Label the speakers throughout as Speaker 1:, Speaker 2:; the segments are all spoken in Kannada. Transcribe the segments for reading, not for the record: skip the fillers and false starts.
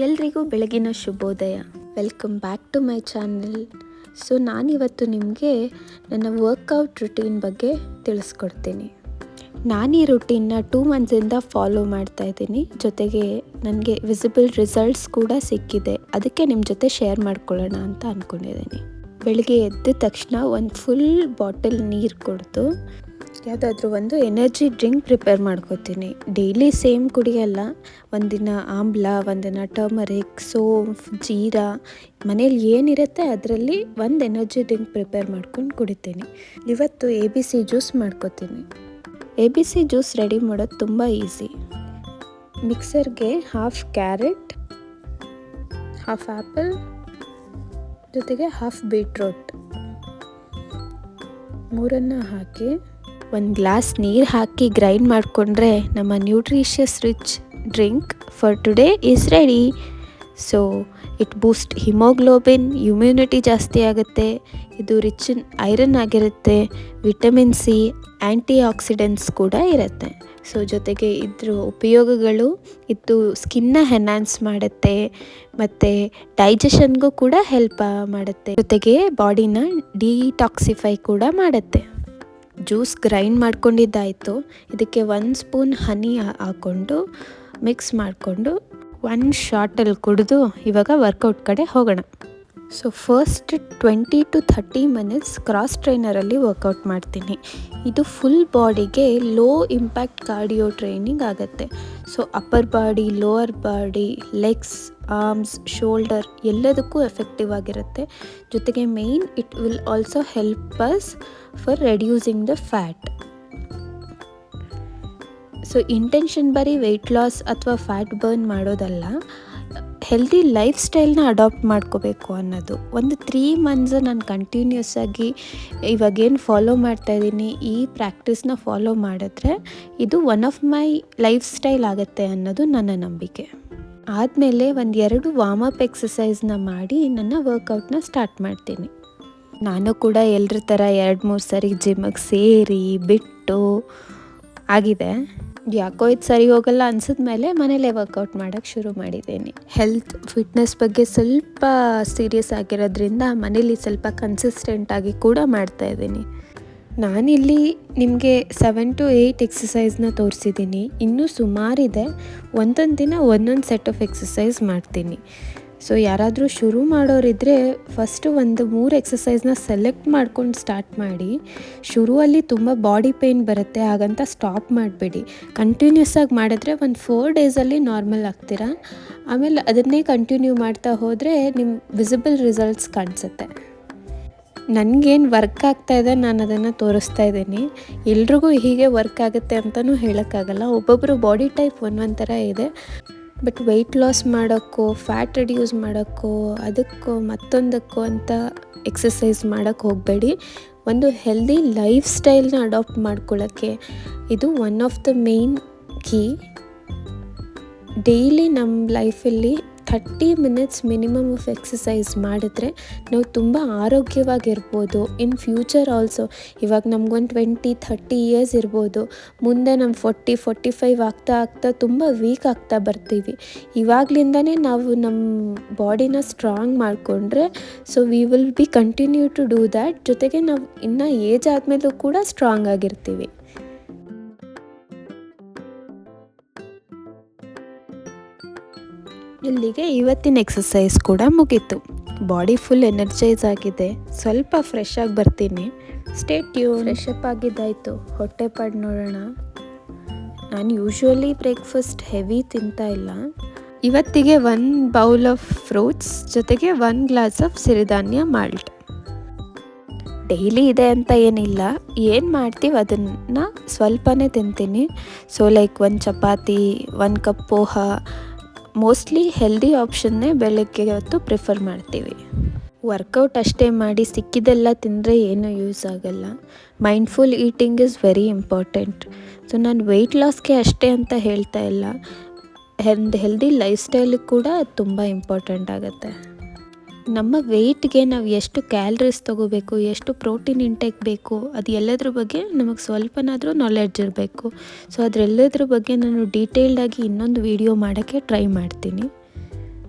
Speaker 1: ಎಲ್ರಿಗೂ ಬೆಳಗಿನ ಶುಭೋದಯ. Welcome back to my channel. So ನಾನಿವತ್ತು ನಿಮಗೆ ನನ್ನ ವರ್ಕೌಟ್ ರುಟೀನ್ ಬಗ್ಗೆ ತಿಳಿಸ್ಕೊಡ್ತೀನಿ. ನಾನು ಈ ರುಟೀನ್ನ 2 ಮಂತ್ಸಿಂದ ಫಾಲೋ ಮಾಡ್ತಾ ಇದ್ದೀನಿ. ಜೊತೆಗೆ ನನಗೆ ವಿಸಿಬಲ್ ರಿಸಲ್ಟ್ಸ್ ಕೂಡ ಸಿಕ್ಕಿದೆ. ಅದಕ್ಕೆ ನಿಮ್ಮ ಜೊತೆ ಶೇರ್ ಮಾಡ್ಕೊಳ್ಳೋಣ ಅಂತ ಅಂದ್ಕೊಂಡಿದ್ದೀನಿ. ಬೆಳಗ್ಗೆ ಎದ್ದ ತಕ್ಷಣ ಒಂದು ಫುಲ್ ಬಾಟಲ್ ನೀರು ಕುಡಿದು ಯಾವುದಾದ್ರೂ ಒಂದು ಎನರ್ಜಿ ಡ್ರಿಂಕ್ ಪ್ರಿಪೇರ್ ಮಾಡ್ಕೋತೀನಿ. ಡೈಲಿ ಸೇಮ್ ಕುಡಿಯಲ್ಲ. ಒಂದಿನ ಆಮ್ಲ, ಒಂದಿನ ಟರ್ಮರಿಕ್, ಸೋಂಫ್, ಜೀರಾ, ಮನೇಲಿ ಏನಿರುತ್ತೆ ಅದರಲ್ಲಿ ಒಂದು ಎನರ್ಜಿ ಡ್ರಿಂಕ್ ಪ್ರಿಪೇರ್ ಮಾಡ್ಕೊಂಡು ಕುಡಿತೀನಿ. ಇವತ್ತು ABC ಜ್ಯೂಸ್ ಮಾಡ್ಕೋತೀನಿ. ABC ಜ್ಯೂಸ್ ರೆಡಿ ಮಾಡೋದು ತುಂಬ ಈಸಿ. ಮಿಕ್ಸರ್ಗೆ 1/2 ಕ್ಯಾರೆಟ್, 1/2 ಆ್ಯಪಲ್, ಜೊತೆಗೆ 1/2 ಬೀಟ್ರೋಟ್ ಮೂರನ್ನು ಹಾಕಿ 1 ಗ್ಲಾಸ್ ನೀರು ಹಾಕಿ ಗ್ರೈಂಡ್ ಮಾಡಿಕೊಂಡ್ರೆ ನಮ್ಮ nutritious rich drink for today is ready. So it Boost haemoglobin, immunity ಜಾಸ್ತಿ ಆಗುತ್ತೆ. ಇದು ರಿಚ್ ಇನ್ ಐರನ್ ಆಗಿರುತ್ತೆ, ವಿಟಮಿನ್ C, ಆ್ಯಂಟಿ ಆಕ್ಸಿಡೆಂಟ್ಸ್ ಕೂಡ ಇರುತ್ತೆ. ಸೊ ಜೊತೆಗೆ ಇದ್ರ ಉಪಯೋಗಗಳು ಇದು ಸ್ಕಿನ್ನ ಎನ್ಹಾನ್ಸ್ ಮಾಡುತ್ತೆ ಮತ್ತು ಡೈಜೆಷನ್ಗೂ ಕೂಡ ಹೆಲ್ಪ್ ಮಾಡುತ್ತೆ. ಜೊತೆಗೆ ಬಾಡಿನ ಡಿಟಾಕ್ಸಿಫೈ ಕೂಡ ಮಾಡುತ್ತೆ. ಜ್ಯೂಸ್ ಗ್ರೈಂಡ್ ಮಾಡ್ಕೊಂಡಿದ್ದಾಯಿತು. ಇದಕ್ಕೆ 1 ಸ್ಪೂನ್ ಹನಿ ಹಾಕ್ಕೊಂಡು ಮಿಕ್ಸ್ ಮಾಡಿಕೊಂಡು 1 ಶಾಟಲ್ಲಿ ಕುಡಿದು ಇವಾಗ ವರ್ಕೌಟ್ ಕಡೆ ಹೋಗೋಣ. So first 20 to 30 minutes cross ಟ್ರೈನರಲ್ಲಿ ವರ್ಕೌಟ್ ಮಾಡ್ತೀನಿ. ಇದು ಫುಲ್ ಬಾಡಿಗೆ ಲೋ ಇಂಪ್ಯಾಕ್ಟ್ ಕಾರ್ಡಿಯೋ ಟ್ರೈನಿಂಗ್ ಆಗುತ್ತೆ. So upper body, lower body, legs, arms, shoulder ಎಲ್ಲದಕ್ಕೂ ಎಫೆಕ್ಟಿವ್ ಆಗಿರುತ್ತೆ. ಜೊತೆಗೆ main it will also help us for reducing the fat. So intention ಬರೀ ವೆಯ್ಟ್ ಲಾಸ್ ಅಥವಾ ಫ್ಯಾಟ್ ಬರ್ನ್ ಮಾಡೋದಲ್ಲ, ಹೆಲ್ದಿ ಲೈಫ್ ಸ್ಟೈಲ್ನ ಅಡಾಪ್ಟ್ ಮಾಡ್ಕೋಬೇಕು ಅನ್ನೋದು. ಒಂದು 3 ಮಂತ್ಸ್ ನಾನು ಕಂಟಿನ್ಯೂಸ್ ಆಗಿ ಇವಾಗೇನು ಫಾಲೋ ಮಾಡ್ತಾಯಿದ್ದೀನಿ, ಈ ಪ್ರಾಕ್ಟೀಸ್ನ ಫಾಲೋ ಮಾಡಿದ್ರೆ ಇದು one of my life style ಆಗುತ್ತೆ ಅನ್ನೋದು ನನ್ನ ನಂಬಿಕೆ. ಆದಮೇಲೆ 1-2 ವಾರ್ಮಪ್ ಎಕ್ಸಸೈಸ್ನ ಮಾಡಿ ನನ್ನ ವರ್ಕೌಟ್ನ ಸ್ಟಾರ್ಟ್ ಮಾಡ್ತೀನಿ. ನಾನು ಕೂಡ ಎಲ್ಲರ ಥರ 2-3 ಸರಿ ಜಿಮ್ಮಿಗೆ ಸೇರಿ ಬಿಟ್ಟು ಆಗಿದೆ. ಯಾಕೋ ಇದು ಸರಿ ಹೋಗಲ್ಲ ಅನ್ಸಿದ್ಮೇಲೆ ಮನೇಲೇ ವರ್ಕೌಟ್ ಮಾಡೋಕ್ಕೆ ಶುರು ಮಾಡಿದ್ದೀನಿ. ಹೆಲ್ತ್ ಫಿಟ್ನೆಸ್ ಬಗ್ಗೆ ಸ್ವಲ್ಪ ಸೀರಿಯಸ್ ಆಗಿರೋದ್ರಿಂದ ಮನೇಲಿ ಸ್ವಲ್ಪ ಕನ್ಸಿಸ್ಟೆಂಟಾಗಿ ಕೂಡ ಮಾಡ್ತಾಯಿದ್ದೀನಿ. ನಾನಿಲ್ಲಿ ನಿಮಗೆ 7 to 8 ಎಕ್ಸಸೈಸ್ನ ತೋರಿಸಿದ್ದೀನಿ. ಇನ್ನೂ ಸುಮಾರಿದೆ. ಒಂದೊಂದು ದಿನ ಒಂದೊಂದು ಸೆಟ್ ಆಫ್ ಎಕ್ಸಸೈಸ್ ಮಾಡ್ತೀನಿ. ಸೊ ಯಾರಾದರೂ ಶುರು ಮಾಡೋರಿದ್ದರೆ ಫಸ್ಟು 1-3 ಎಕ್ಸಸೈಸ್ನ ಸೆಲೆಕ್ಟ್ ಮಾಡ್ಕೊಂಡು ಸ್ಟಾರ್ಟ್ ಮಾಡಿ. ಶುರುವಲ್ಲಿ ತುಂಬ ಬಾಡಿ ಪೇಯ್ನ್ ಬರುತ್ತೆ, ಹಾಗಂತ ಸ್ಟಾಪ್ ಮಾಡಬೇಡಿ. ಕಂಟಿನ್ಯೂಸ್ ಆಗಿ ಮಾಡಿದ್ರೆ 4 ಡೇಸಲ್ಲಿ ನಾರ್ಮಲ್ ಆಗ್ತೀರಾ. ಆಮೇಲೆ ಅದನ್ನೇ ಕಂಟಿನ್ಯೂ ಮಾಡ್ತಾ ಹೋದರೆ ನಿಮ್ಮ ವಿಸಿಬಲ್ ರಿಸಲ್ಟ್ಸ್ ಕಾಣಿಸುತ್ತೆ. ನನಗೇನು ವರ್ಕ್ ಆಗ್ತಾಯಿದೆ ನಾನು ಅದನ್ನು ತೋರಿಸ್ತಾ ಇದ್ದೀನಿ. ಎಲ್ರಿಗೂ ಹೀಗೆ ವರ್ಕ್ ಆಗುತ್ತೆ ಅಂತಲೂ ಹೇಳೋಕ್ಕಾಗಲ್ಲ. ಒಬ್ಬೊಬ್ಬರು ಬಾಡಿ ಟೈಪ್ ಒಂದೊಂದು ಥರ ಇದೆ. ಬಟ್ ವೆಯ್ಟ್ ಲಾಸ್ ಮಾಡೋಕ್ಕೋ, ಫ್ಯಾಟ್ ರಿಡ್ಯೂಸ್ ಮಾಡೋಕ್ಕೋ, ಅದಕ್ಕೋ ಮತ್ತೊಂದಕ್ಕೋ ಅಂತ ಎಕ್ಸಸೈಸ್ ಮಾಡೋಕ್ಕೆ ಹೋಗಬೇಡಿ. ಒಂದು ಹೆಲ್ದಿ ಲೈಫ್ ಸ್ಟೈಲ್ನ ಅಡಾಪ್ಟ್ ಮಾಡ್ಕೊಳ್ಳೋಕ್ಕೆ ಇದು one of the main key. Daily ನಮ್ಮ ಲೈಫಲ್ಲಿ 30 ಮಿನಿಟ್ಸ್ ಮಿನಿಮಮ್ ಆಫ್ ಎಕ್ಸಸೈಸ್ ಮಾಡಿದ್ರೆ ನಾವು ತುಂಬ ಆರೋಗ್ಯವಾಗಿರ್ಬೋದು. ಇನ್ ಫ್ಯೂಚರ್ ಆಲ್ಸೋ ಇವಾಗ ನಮಗೊಂದು 20-30 ಇಯರ್ಸ್ ಇರ್ಬೋದು. ಮುಂದೆ ನಮ್ಮ 40-45 ಆಗ್ತಾ ತುಂಬ ವೀಕ್ ಆಗ್ತಾ ಬರ್ತೀವಿ. ಇವಾಗಲಿಂದನೇ ನಾವು ನಮ್ಮ ಬಾಡಿನ ಸ್ಟ್ರಾಂಗ್ ಮಾಡಿಕೊಂಡ್ರೆ so we will be continue to do that. ಜೊತೆಗೆ ನಾವು ಇನ್ನು ಏಜ್ ಆದಮೇಲೂ ಕೂಡ ಸ್ಟ್ರಾಂಗ್ ಆಗಿರ್ತೀವಿ. ಇಲ್ಲಿಗೆ ಇವತ್ತಿನ ಎಕ್ಸಸೈಸ್ ಕೂಡ ಮುಗೀತು. ಬಾಡಿ ಫುಲ್ ಎನರ್ಜೈಸ್ ಆಗಿದೆ. ಸ್ವಲ್ಪ ಫ್ರೆಶ್ ಆಗಿ ಬರ್ತೀನಿ. Stay tune. ಫ್ರೆಶ್ ಅಪ್ ಆಗಿದ್ದಾಯಿತು. ಹೊಟ್ಟೆ ಪಾಡು ನೋಡೋಣ. ನಾನು ಯೂಶ್ವಲಿ ಬ್ರೇಕ್ಫಾಸ್ಟ್ ಹೆವಿ ತಿಂತಾ ಇಲ್ಲ. ಇವತ್ತಿಗೆ 1 ಬೌಲ್ ಆಫ್ ಫ್ರೂಟ್ಸ್ ಜೊತೆಗೆ 1 ಗ್ಲಾಸ್ ಆಫ್ ಸಿರಿಧಾನ್ಯ ಮಾಲ್ಟ್. ಡೈಲಿ ಇದೆ ಅಂತ ಏನಿಲ್ಲ, ಏನು ಮಾಡ್ತೀವಿ ಅದನ್ನು ಸ್ವಲ್ಪನೇ ತಿಂತೀನಿ. So like 1 chapati, 1 cup poha, mostly healthy ಆಪ್ಷನ್ನೇ ಬೆಳಗ್ಗೆ ಹೊತ್ತು ಪ್ರಿಫರ್ ಮಾಡ್ತೀವಿ. ವರ್ಕೌಟ್ ಅಷ್ಟೇ ಮಾಡಿ ಸಿಕ್ಕಿದ್ದೆಲ್ಲ ತಿಂದರೆ ಏನೂ ಯೂಸ್ ಆಗಲ್ಲ. Mindful eating is very important. So ನಾನು ವೆಯ್ಟ್ ಲಾಸ್ಗೆ ಅಷ್ಟೇ ಅಂತ ಹೇಳ್ತಾ ಇಲ್ಲ, ಹೆಲ್ದಿ ಲೈಫ್ ಸ್ಟೈಲಿಗೆ ಕೂಡ ಅದು ತುಂಬ ಇಂಪಾರ್ಟೆಂಟ್ ಆಗುತ್ತೆ. ನಮ್ಮ ವೆಯ್ಟ್ಗೆ ನಾವು ಎಷ್ಟು ಕ್ಯಾಲರೀಸ್ ತೊಗೋಬೇಕು, ಎಷ್ಟು ಪ್ರೋಟೀನ್ ಇಂಟೇಕ್ ಬೇಕು, ಅದು ಎಲ್ಲದ್ರ ಬಗ್ಗೆ ನಮಗೆ ಸ್ವಲ್ಪನಾದರೂ ನಾಲೆಡ್ಜ್ ಇರಬೇಕು. ಸೊ ಅದರೆಲ್ಲದ್ರ ಬಗ್ಗೆ ನಾನು ಡೀಟೇಲ್ಡಾಗಿ ಇನ್ನೊಂದು ವಿಡಿಯೋ ಮಾಡೋಕ್ಕೆ ಟ್ರೈ ಮಾಡ್ತೀನಿ.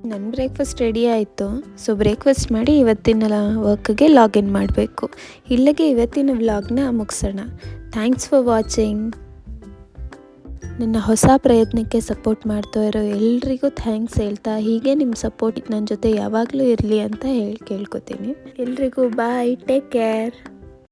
Speaker 1: ನನ್ನ ಬ್ರೇಕ್ಫಾಸ್ಟ್ ರೆಡಿ ಆಯಿತು. ಸೊ ಬ್ರೇಕ್ಫಾಸ್ಟ್ ಮಾಡಿ ಇವತ್ತಿನ ವರ್ಕ್ಗೆ ಲಾಗಿನ್ ಮಾಡಬೇಕು. ಇಲ್ಲಿಗೆ ಇವತ್ತಿನ ವ್ಲಾಗ್ನ ಮುಗಿಸೋಣ. Thanks for watching. ನನ್ನ ಹೊಸ ಪ್ರಯತ್ನಕ್ಕೆ ಸಪೋರ್ಟ್ ಮಾಡ್ತಾ ಇರೋ ಎಲ್ರಿಗೂ ಥ್ಯಾಂಕ್ಸ್ ಹೇಳ್ತಾ, ಹೀಗೆ ನಿಮ್ಮ ಸಪೋರ್ಟ್ ನನ್ನ ಜೊತೆ ಯಾವಾಗಲೂ ಇರಲಿ ಅಂತ ಕೇಳ್ಕೊತೀನಿ. ಎಲ್ರಿಗೂ ಬಾಯ್, ಟೇಕ್ ಕೇರ್.